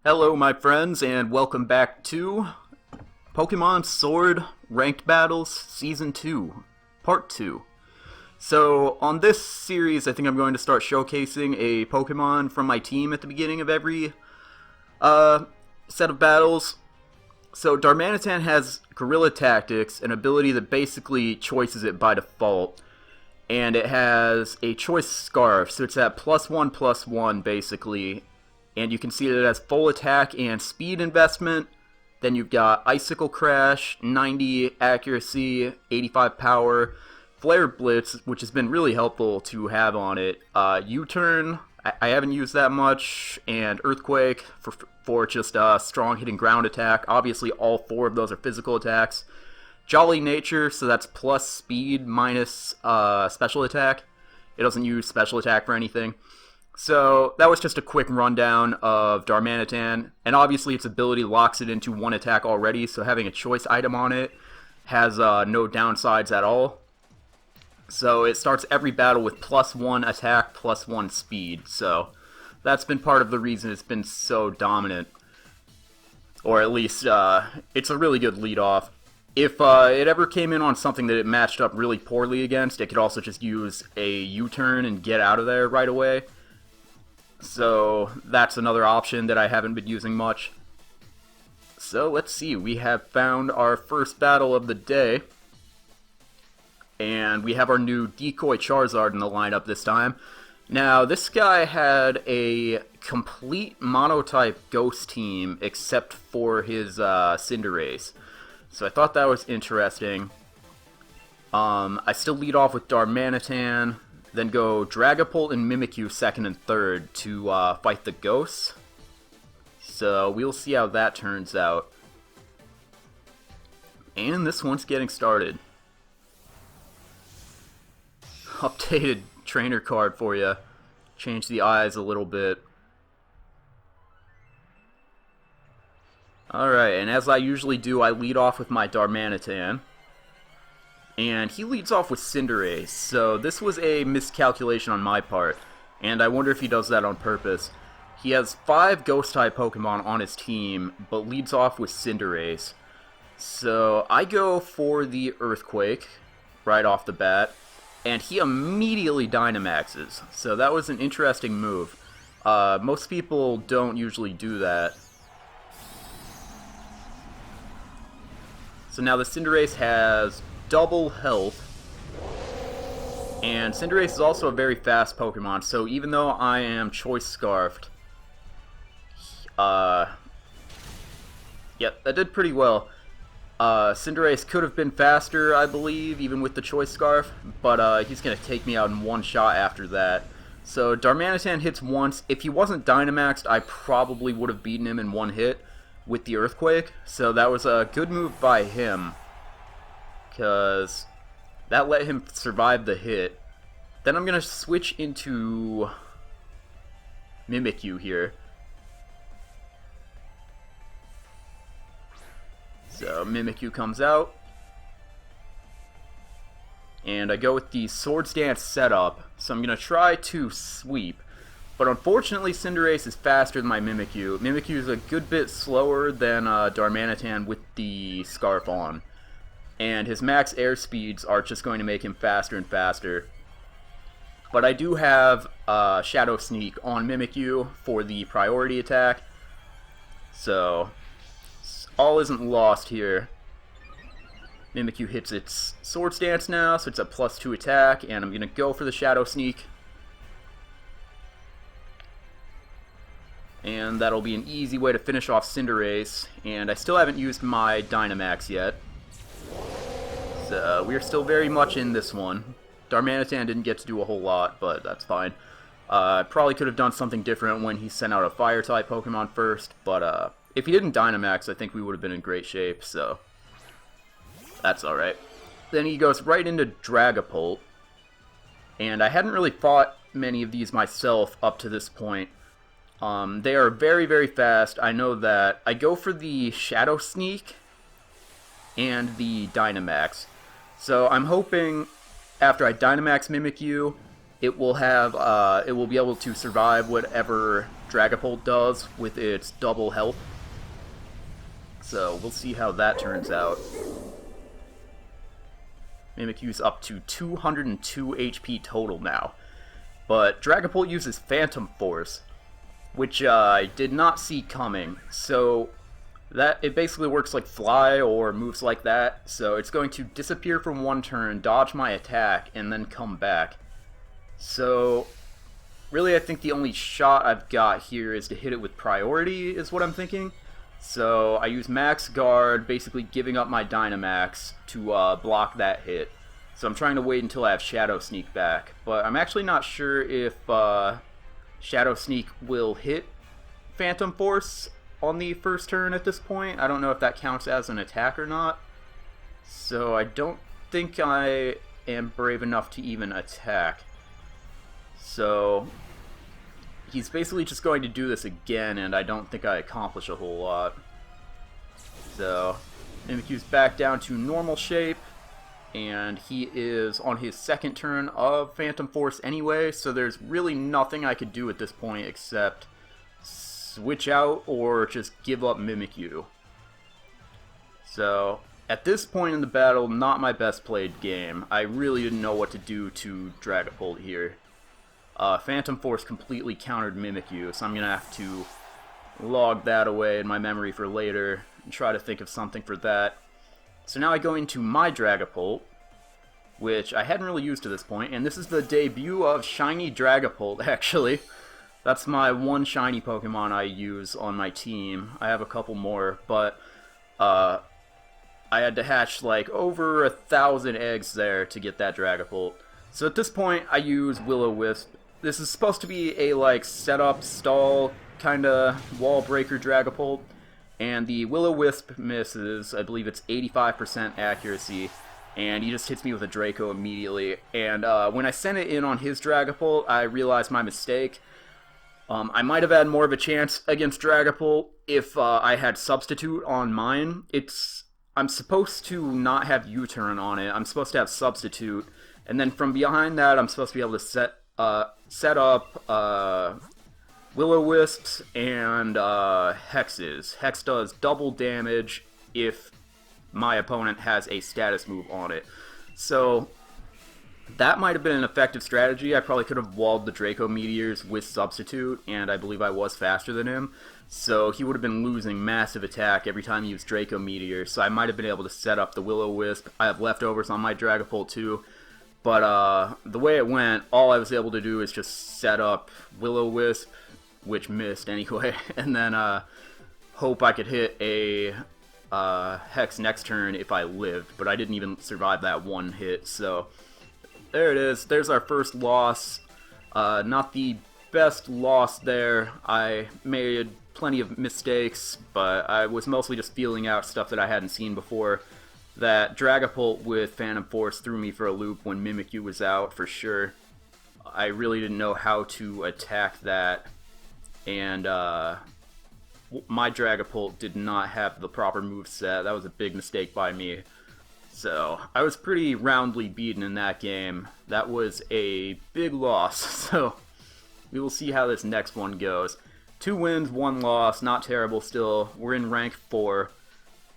Hello, my friends, and welcome back to Pokemon Sword Ranked Battles Season 2, Part 2. So, on this series, I think I'm going to start showcasing a Pokemon from my team at the beginning of every set of battles. So, Darmanitan has Guerrilla Tactics, an ability that basically choices it by default. And it has a Choice Scarf, so it's at +1/+1, basically. And you can see that it has full attack and speed investment. Then you've got Icicle Crash, 90 accuracy, 85 power, Flare Blitz, which has been really helpful to have on it. U-Turn, I haven't used that much, and Earthquake for just strong hitting ground attack. Obviously, all four of those are physical attacks. Jolly Nature, so that's plus speed minus special attack. It doesn't use special attack for anything. So that was just a quick rundown of Darmanitan, and obviously its ability locks it into one attack already, so having a choice item on it has no downsides at all. So it starts every battle with +1 attack, +1 speed, so that's been part of the reason it's been so dominant. Or at least, it's a really good lead-off. If it ever came in on something that it matched up really poorly against, it could also just use a U-turn and get out of there right away. So that's another option that I haven't been using much. So let's see, we have found our first battle of the day. And we have our new Decoy Charizard in the lineup this time. Now, this guy had a complete monotype Ghost team except for his Cinderace. So I thought that was interesting. I still lead off with Darmanitan. Then go Dragapult and Mimikyu second and third to fight the ghosts. So we'll see how that turns out. And this one's getting started. Updated trainer card for you. Change the eyes a little bit. Alright, and as I usually do, I lead off with my Darmanitan. And he leads off with Cinderace, so this was a miscalculation on my part, and I wonder if he does that on purpose. He has 5 Ghost-type Pokemon on his team, but leads off with Cinderace. So I go for the Earthquake right off the bat, and he immediately Dynamaxes, so that was an interesting move. Most people don't usually do that. So now the Cinderace has double health, and Cinderace is also a very fast Pokemon, so even though I am Choice Scarfed, yeah, that did pretty well. Cinderace could have been faster, I believe, even with the Choice Scarf, but he's going to take me out in one shot after that. So Darmanitan hits once. If he wasn't Dynamaxed, I probably would have beaten him in one hit with the Earthquake, so that was a good move by him, because that let him survive the hit. Then I'm going to switch into Mimikyu here. So Mimikyu comes out, and I go with the Swords Dance setup, so I'm going to try to sweep. But unfortunately, Cinderace is faster than my Mimikyu. Mimikyu is a good bit slower than Darmanitan with the Scarf on. And his max air speeds are just going to make him faster and faster. But I do have Shadow Sneak on Mimikyu for the priority attack. So all isn't lost here. Mimikyu hits its Swords Dance now, so it's a +2 attack, and I'm going to go for the Shadow Sneak. And that'll be an easy way to finish off Cinderace, and I still haven't used my Dynamax yet. So we're still very much in this one. Darmanitan didn't get to do a whole lot, but that's fine. Probably could have done something different when he sent out a Fire-type Pokemon first, but if he didn't Dynamax, I think we would have been in great shape, so that's alright. Then he goes right into Dragapult, and I hadn't really fought many of these myself up to this point. They are very, very fast, I know that. I go for the Shadow Sneak and the Dynamax. So I'm hoping after I Dynamax Mimikyu it will be able to survive whatever Dragapult does with its double health. So we'll see how that turns out. Mimikyu's up to 202 HP total now. But Dragapult uses Phantom Force, which I did not see coming. So that it basically works like Fly or moves like that. So it's going to disappear from one turn, dodge my attack, and then come back. So really I think the only shot I've got here is to hit it with priority, is what I'm thinking. So I use Max Guard, basically giving up my Dynamax to block that hit. So I'm trying to wait until I have Shadow Sneak back. But I'm actually not sure if Shadow Sneak will hit Phantom Force on the first turn at this point. I don't know if that counts as an attack or not. So I don't think I am brave enough to even attack. So he's basically just going to do this again, and I don't think I accomplish a whole lot. So Mimikyu's back down to normal shape, and he is on his second turn of Phantom Force anyway, so there's really nothing I could do at this point except switch out or just give up Mimikyu. So at this point in the battle, not my best played game. I really didn't know what to do to Dragapult here. Phantom Force completely countered Mimikyu, so I'm going to have to log that away in my memory for later and try to think of something for that. So now I go into my Dragapult, which I hadn't really used to this point, and this is the debut of Shiny Dragapult, actually. That's my one shiny Pokemon I use on my team. I have a couple more, but I had to hatch like over 1,000 eggs there to get that Dragapult. So at this point, I use Will-O-Wisp. This is supposed to be a like setup, stall, kinda wall breaker Dragapult, and the Will-O-Wisp misses. I believe it's 85% accuracy, and he just hits me with a Draco immediately. And when I sent it in on his Dragapult, I realized my mistake. I might have had more of a chance against Dragapult if I had Substitute on mine. I'm supposed to not have U-turn on it. I'm supposed to have Substitute, and then from behind that, I'm supposed to be able to set up Will-O-Wisps and Hexes. Hex does double damage if my opponent has a status move on it. So that might have been an effective strategy. I probably could have walled the Draco Meteors with Substitute, and I believe I was faster than him. So he would have been losing massive attack every time he used Draco Meteor, so I might have been able to set up the Will-O-Wisp. I have leftovers on my Dragapult too. But the way it went, all I was able to do is just set up Will-O-Wisp, which missed anyway, and then hope I could hit a Hex next turn if I lived, but I didn't even survive that one hit, so there it is. There's our first loss. Not the best loss there. I made plenty of mistakes, but I was mostly just feeling out stuff that I hadn't seen before. That Dragapult with Phantom Force threw me for a loop when Mimikyu was out, for sure. I really didn't know how to attack that, and my Dragapult did not have the proper moveset. That was a big mistake by me. So I was pretty roundly beaten in that game. That was a big loss, so we will see how this next one goes. 2 wins, 1 loss, not terrible still. We're in rank 4.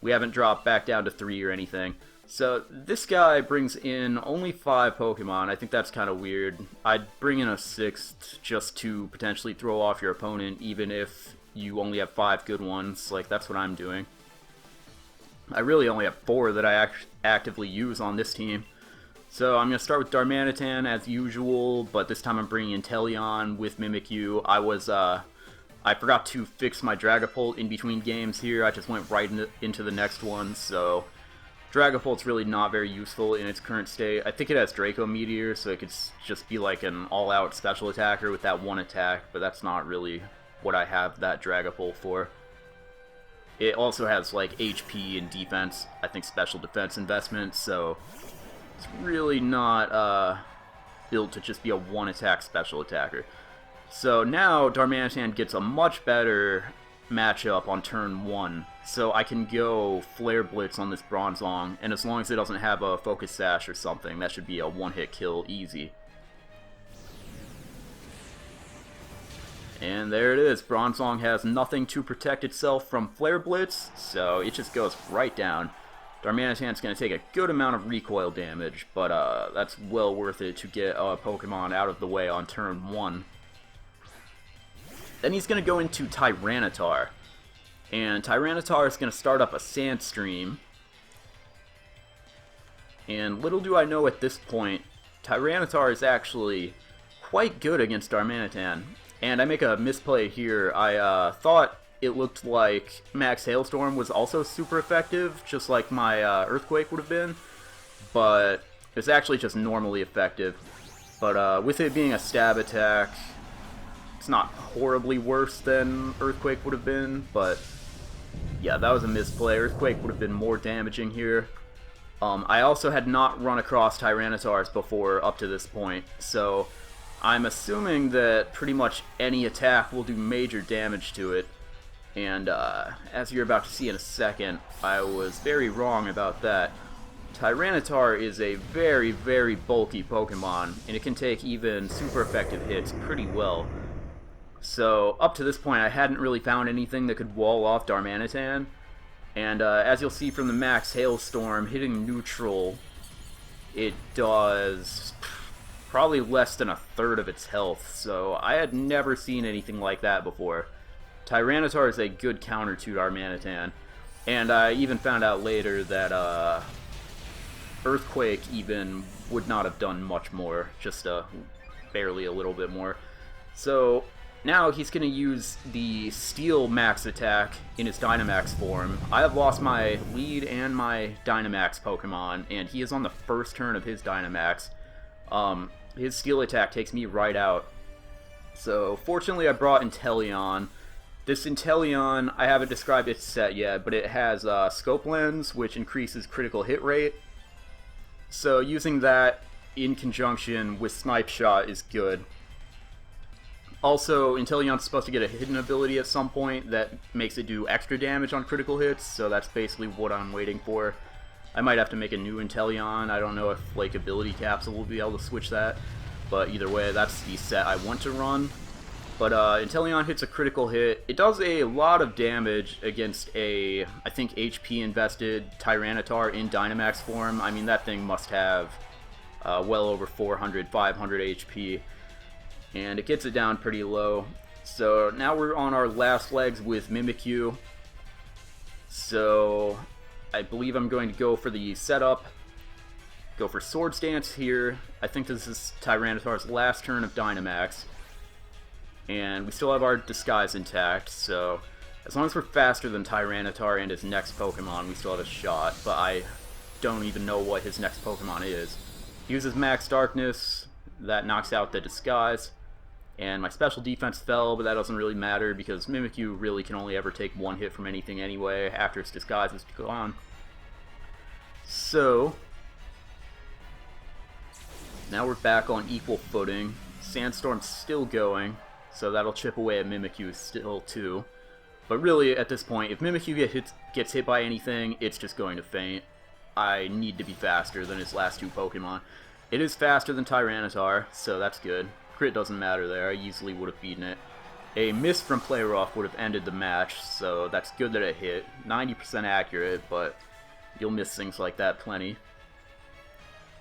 We haven't dropped back down to 3 or anything. So this guy brings in only 5 Pokemon. I think that's kind of weird. I'd bring in a 6th just to potentially throw off your opponent, even if you only have 5 good ones. Like, that's what I'm doing. I really only have 4 that I actively use on this team. So I'm going to start with Darmanitan as usual, but this time I'm bringing in Teleon with Mimikyu. I forgot to fix my Dragapult in between games here. I just went right into the next one, so Dragapult's really not very useful in its current state. I think it has Draco Meteor, so it could just be like an all-out special attacker with that one attack, but that's not really what I have that Dragapult for. It also has like HP and defense, I think special defense investment, so it's really not built to just be a one-attack special attacker. So now Darmanitan gets a much better matchup on turn 1. So I can go Flare Blitz on this Bronzong, and as long as it doesn't have a Focus Sash or something, that should be a one-hit kill easy. And there it is. Bronzong has nothing to protect itself from Flare Blitz, so it just goes right down. Darmanitan's going to take a good amount of recoil damage, but that's well worth it to get a Pokemon out of the way on turn 1. Then he's going to go into Tyranitar. And Tyranitar is going to start up a Sandstream. And little do I know at this point, Tyranitar is actually quite good against Darmanitan. And I make a misplay here. I thought it looked like Max Hailstorm was also super effective, just like my Earthquake would have been. But it's actually just normally effective. But with it being a stab attack, it's not horribly worse than Earthquake would have been. But yeah, that was a misplay. Earthquake would have been more damaging here. I also had not run across Tyranitars before up to this point, so I'm assuming that pretty much any attack will do major damage to it, and as you're about to see in a second, I was very wrong about that. Tyranitar is a very, very bulky Pokemon, and it can take even super effective hits pretty well. So up to this point, I hadn't really found anything that could wall off Darmanitan, and as you'll see from the Max Hailstorm, hitting neutral, it does probably less than a third of its health, so I had never seen anything like that before. Tyranitar is a good counter to Darmanitan, and I even found out later that Earthquake even would not have done much more, just barely a little bit more. So now he's going to use the Steel Max attack in his Dynamax form. I have lost my lead and my Dynamax Pokemon, and he is on the first turn of his Dynamax. His Steel attack takes me right out. So fortunately I brought Inteleon. This Inteleon, I haven't described its set yet, but it has Scope Lens, which increases critical hit rate. So using that in conjunction with Snipe Shot is good. Also, Inteleon's supposed to get a hidden ability at some point that makes it do extra damage on critical hits, so that's basically what I'm waiting for. I might have to make a new Inteleon. I don't know if like Ability Capsule will be able to switch that, but either way, that's the set I want to run. But Inteleon hits a critical hit. It does a lot of damage against a, I think, HP invested Tyranitar in Dynamax form. I mean, that thing must have well over 400, 500 HP, and it gets it down pretty low. So now we're on our last legs with Mimikyu. So I believe I'm going to go for the setup, go for Swords Dance here. I think this is Tyranitar's last turn of Dynamax, and we still have our Disguise intact, so as long as we're faster than Tyranitar and his next Pokemon, we still have a shot, but I don't even know what his next Pokemon is. He uses Max Darkness, that knocks out the Disguise, and my special defense fell, but that doesn't really matter because Mimikyu really can only ever take one hit from anything anyway after its Disguise is gone. So now we're back on equal footing. Sandstorm's still going, so that'll chip away at Mimikyu still too. But really, at this point, if Mimikyu gets hit by anything, it's just going to faint. I need to be faster than his last two Pokemon. It is faster than Tyranitar, so that's good. Crit doesn't matter there, I easily would have beaten it. A miss from Play Rough would have ended the match, so that's good that it hit. 90% accurate, but you'll miss things like that plenty.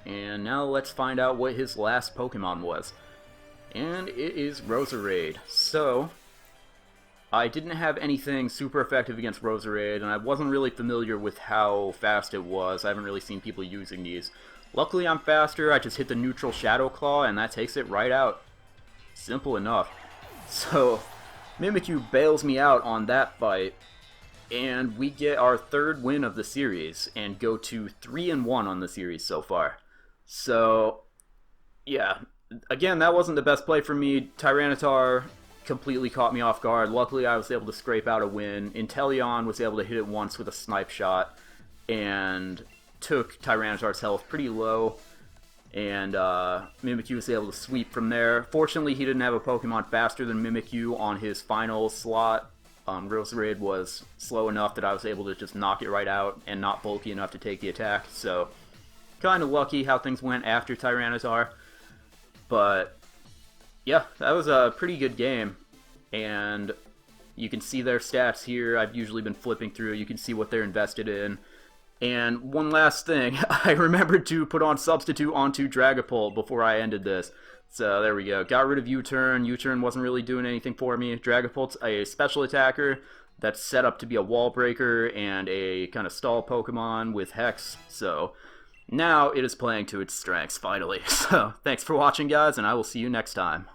And now let's find out what his last Pokemon was. And it is Roserade. So I didn't have anything super effective against Roserade, and I wasn't really familiar with how fast it was. I haven't really seen people using these. Luckily I'm faster, I just hit the neutral Shadow Claw, and that takes it right out. Simple enough. So Mimikyu bails me out on that fight, and we get our third win of the series, and go to 3-1 on the series so far. So, yeah. Again, that wasn't the best play for me. Tyranitar completely caught me off guard. Luckily, I was able to scrape out a win. Inteleon was able to hit it once with a Snipe Shot, and took Tyranitar's health pretty low, and Mimikyu was able to sweep from there. Fortunately, he didn't have a Pokemon faster than Mimikyu on his final slot. Roserade was slow enough that I was able to just knock it right out, and not bulky enough to take the attack, so kind of lucky how things went after Tyranitar. But yeah, that was a pretty good game. and you can see their stats here. I've usually been flipping through. You can see what they're invested in. And one last thing, I remembered to put on Substitute onto Dragapult before I ended this. So there we go. Got rid of U-Turn. U-Turn wasn't really doing anything for me. Dragapult's a special attacker that's set up to be a wall breaker and a kind of stall Pokemon with Hex. So now it is playing to its strengths, finally. So thanks for watching, guys, and I will see you next time.